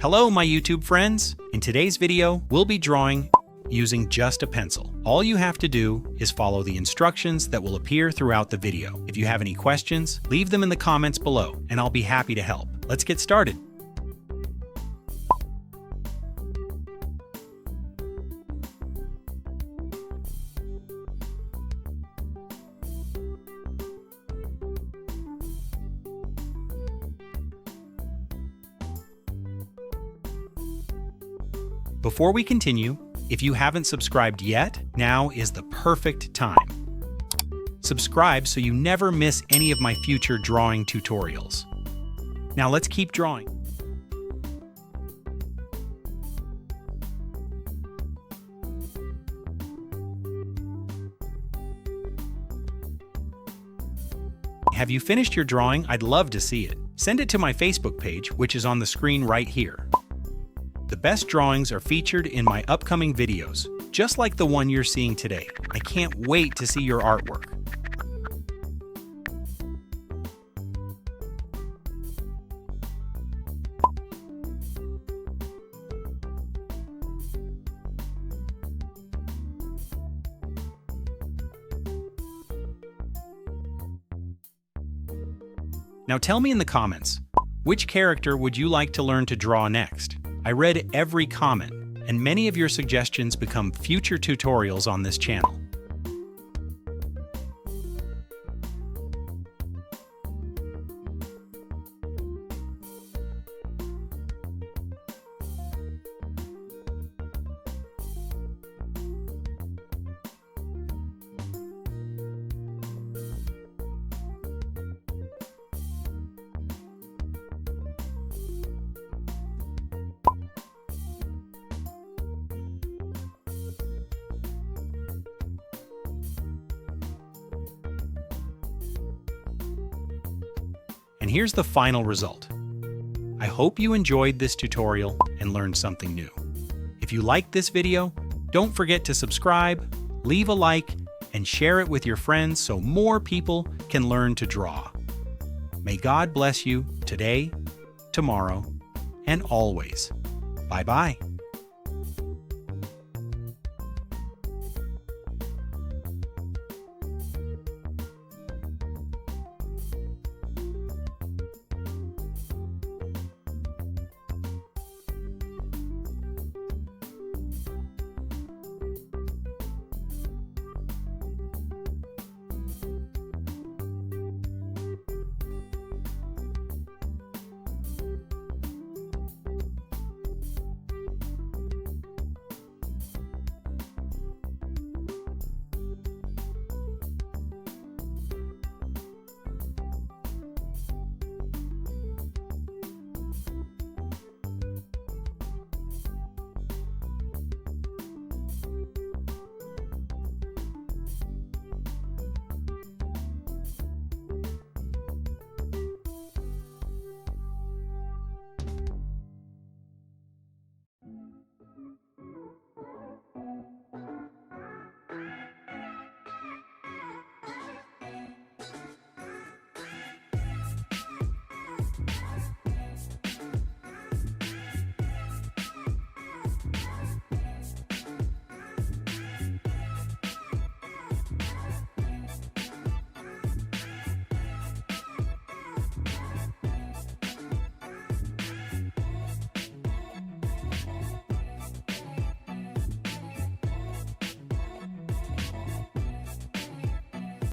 Hello, my YouTube friends! In today's video, we'll be drawing using just a pencil. All you have to do is follow the instructions that will appear throughout the video. If you have any questions, leave them in the comments below, and I'll be happy to help. Let's get started. Before we continue, if you haven't subscribed yet, now is the perfect time. Subscribe so you never miss any of my future drawing tutorials. Now let's keep drawing. Have you finished your drawing? I'd love to see it. Send it to my Facebook page, which is on the screen right here. The best drawings are featured in my upcoming videos, just like the one you're seeing today. I can't wait to see your artwork. Now tell me in the comments, which character would you like to learn to draw next? I read every comment, and many of your suggestions become future tutorials on this channel. And here's the final result. I hope you enjoyed this tutorial and learned something new. If you liked this video, don't forget to subscribe, leave a like, and share it with your friends so more people can learn to draw. May God bless you today, tomorrow, and always. Bye-bye.